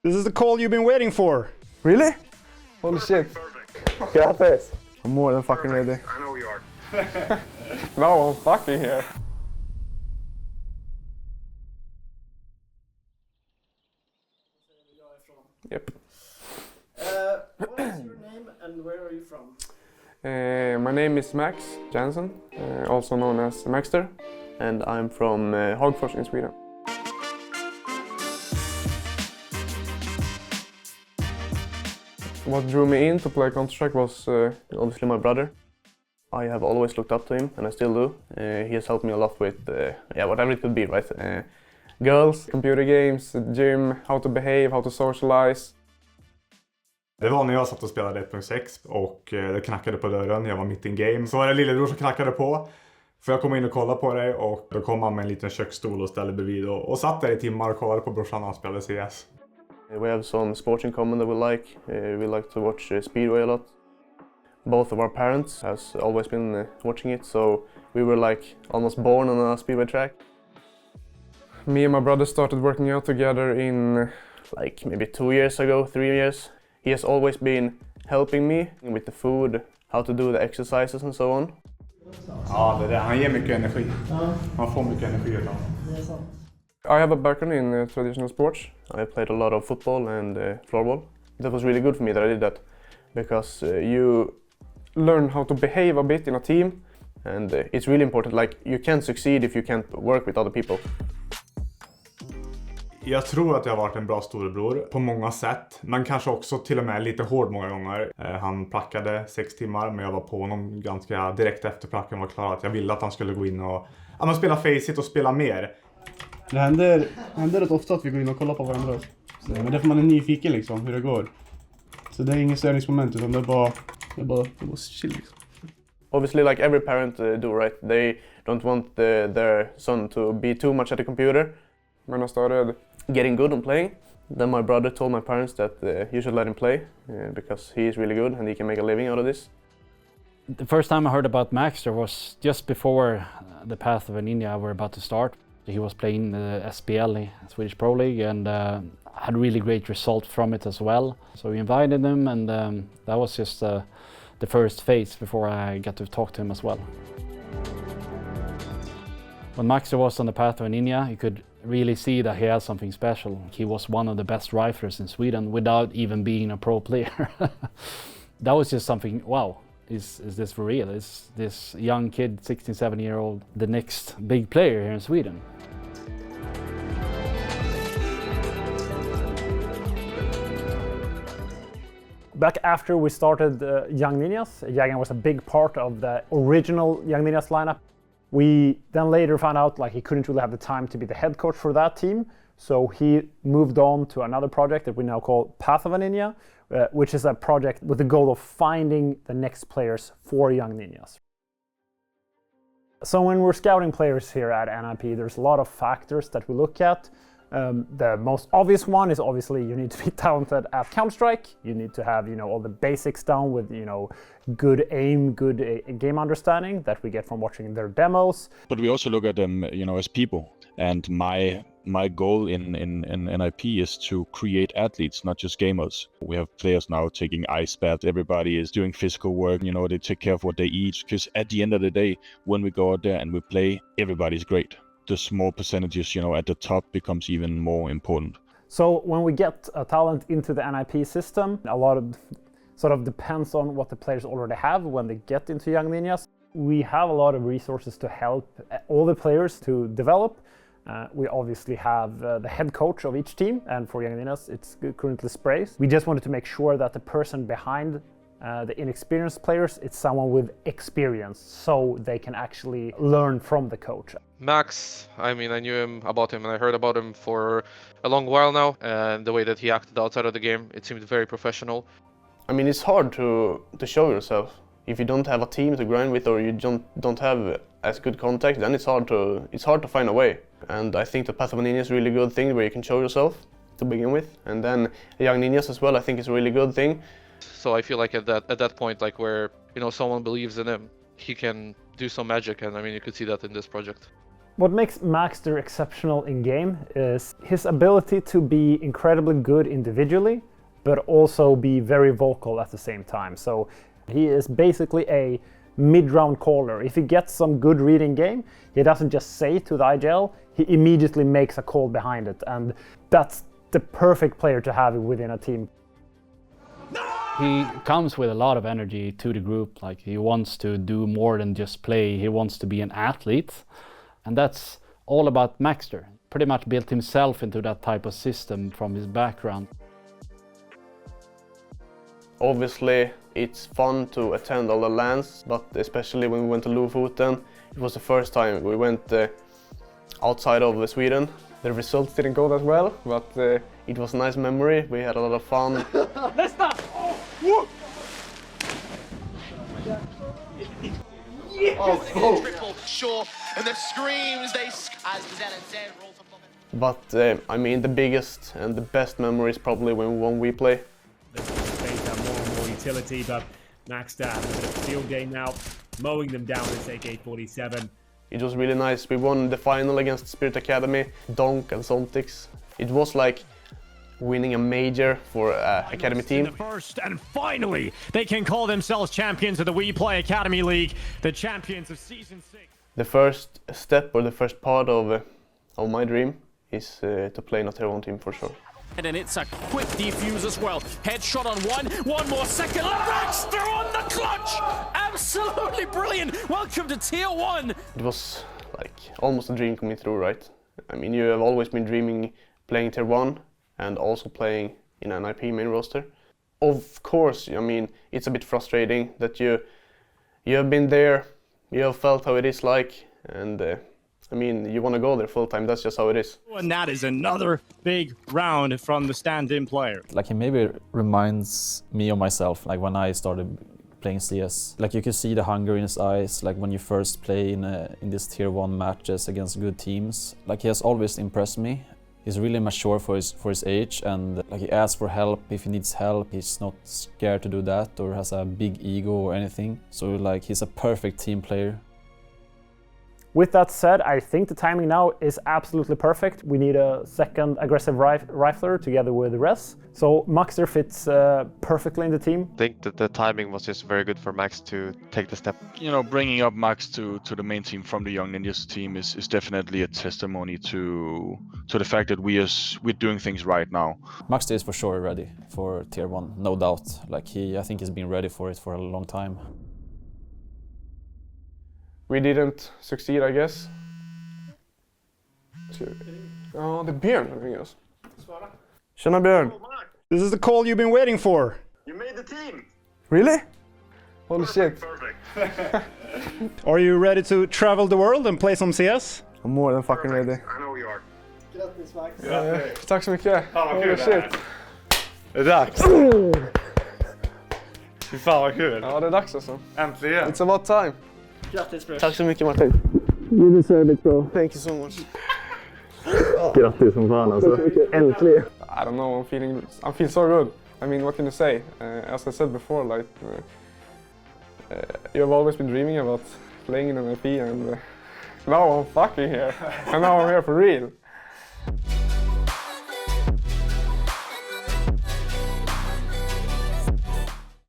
This is the call you've been waiting for. Really? Holy shit. Grattis. I'm more than fucking ready. I know you are. Now I'm fucking here. Yep. What is your name and where are you from? My name is Max Jansen, also known as Maxster, and I'm from Hagfors in Sweden. What drew me in to play Counter-Strike was obviously my brother. I have always looked up to him, and I still do. He has helped me a lot with whatever it could be, right? Girls, computer games, gym, how to behave, how to socialize. Det var när jag satt och spelade 1.6 och det knackade på dörren, jag var mitt i en game. Så var det lillebror som knackade på. För jag kom in och kollade på dig och då kom han med en liten köksstol och ställde bredvid och satt där i timmar och kollade på brorsan och spelade CS. We have some sports in common that we like. We like to watch Speedway a lot. Both of our parents has always been watching it, so we were like almost born on a speedway track. Me and my brother started working out together in like maybe 2 years ago, 3 years. He has always been helping me with the food, how to do the exercises and so on. Ja, det där. Han ger mycket energi. Man får mycket energi av honom. I have a background in traditional sports. I played a lot of football and floorball. That was really good for me that I did that because you learn how to behave a bit in a team, and it's really important. Like, you can't succeed if you can't work with other people. Jag tror att jag har varit en bra storebror på många sätt, men kanske också till och med lite hård många gånger. Han plackade 6 timmar, men jag var på honom ganska direkt efter placken var klar att jag ville att han skulle gå in och spela Faceit och spela mer. Det händer rätt ofta att vi går in och kollar på varandra. Men därför man är nyfiken liksom, hur det går. Så det är ingen störningsmoment, utan det är bara chill liksom. Obviously, like every parent do, right? They don't want their son to be too much at the computer. When I started getting good on playing, then my brother told my parents that you should let him play because he is really good and he can make a living out of this. The first time I heard about Maxster was just before the Path of a Ninja were about to start. He was playing the SPL, Swedish Pro League, and had a really great result from it as well. So we invited him, and that was just the first phase before I got to talk to him as well. When Maxster was on the Path of a Ninja, you could really see that he had something special. He was one of the best riflers in Sweden without even being a pro player. That was just something, wow, is this for real? Is this young kid, 16, 17-year-old, the next big player here in Sweden? Back after we started Young Ninjas, Jagan was a big part of the original Young Ninjas lineup. We then later found out like he couldn't really have the time to be the head coach for that team, so he moved on to another project that we now call Path of a Ninja, which is a project with the goal of finding the next players for Young Ninjas. So when we're scouting players here at NIP, there's a lot of factors that we look at. The most obvious one is obviously you need to be talented at Counter-Strike. You need to have, all the basics down with, good aim, good game understanding that we get from watching their demos. But we also look at them, as people. And my goal in NIP is to create athletes, not just gamers. We have players now taking ice baths. Everybody is doing physical work. They take care of what they eat. Because at the end of the day, when we go out there and we play, everybody's great. The small percentages, at the top becomes even more important. So when we get a talent into the NIP system, a lot of sort of depends on what the players already have when they get into Young Ninjas. We have a lot of resources to help all the players to develop. We obviously have the head coach of each team, and for Young Ninjas it's currently Sprays. We just wanted to make sure that the person behind the inexperienced players, it's someone with experience, so they can actually learn from the coach. Max, I knew about him and I heard about him for a long while now, and the way that he acted outside of the game, it seemed very professional. It's hard to show yourself. If you don't have a team to grind with or you don't have as good contact, then it's hard to find a way. And I think the Path of a Ninja is a really good thing where you can show yourself to begin with, and then Young Ninjas as well I think is a really good thing. So I feel like at that point, like where someone believes in him, he can do some magic, and you could see that in this project. What makes Maxster exceptional in game is his ability to be incredibly good individually, but also be very vocal at the same time. So he is basically a mid-round caller. If he gets some good reading game, he doesn't just say to the IGL, he immediately makes a call behind it, and that's the perfect player to have within a team. He comes with a lot of energy to the group, like he wants to do more than just play, he wants to be an athlete, and that's all about Maxster. Pretty much built himself into that type of system from his background. Obviously, it's fun to attend all the LANs, but especially when we went to Lofoten, it was the first time we went outside of Sweden. The results didn't go that well, but it was a nice memory. We had a lot of fun. Triple, sure, and the screams they as Zenit said. But I mean, the biggest and the best memory is probably when we won WePlay. Space have more and more utility, but maxster has a bit of field game now, mowing them down with AK-47. It was really nice. We won the final against Spirit Academy, Donk and Somtix. It was like winning a major for an academy team. In the first, and finally, they can call themselves champions of the WePlay Academy League, the champions of Season 6. The first step or the first part of my dream is to play in a Tier 1 team for sure. And it's a quick defuse as well. Headshot on one more second. Maxster on the clutch! Absolutely brilliant! Welcome to Tier 1! It was like almost a dream coming true, right? I mean, you have always been dreaming playing Tier 1 and also playing in an IP main roster. Of course, I mean, it's a bit frustrating that you have been there, you have felt how it is like, and I mean, you want to go there full time, that's just how it is. And that is another big round from the stand-in player. Like, he maybe reminds me of myself, like when I started playing CS. Like, you can see the hunger in his eyes, like when you first play in these Tier 1 matches against good teams. Like, he has always impressed me. He's really mature for his age, and like, he asks for help if he needs help. He's not scared to do that or has a big ego or anything. So like, he's a perfect team player. With that said, I think the timing now is absolutely perfect. We need a second aggressive rifler together with Res. So Maxster fits perfectly in the team. I think that the timing was just very good for Max to take the step. You know, bringing up Max to the main team from the Young Ninjas team is definitely a testimony to the fact that we're doing things right now. Maxster is for sure ready for Tier 1, no doubt. Like, I think he's been ready for it for a long time. We didn't succeed, I guess. Ja, det är Björn som ringer oss. Tjena Björn. This is the call you've been waiting for. You made the team. Really? Holy shit. Perfect. Are you ready to travel the world and play some CS? I'm more than fucking ready. I know you are. Grattis Max! Tack så mycket. Fan vad Holy kul det här. shit. Det är dags. Fy fan vad kul. Ja, det är dags alltså. Äntligen. It's about time. Grattis bro! Tack så mycket Martin. You deserve it bro! Thank you so much. Grattis som fan alltså! Äntligen! I don't know, I feel so good. I mean, what can you say? As I said before, like you have always been dreaming about playing in an IP, and now I'm fucking here, and now I'm here for real.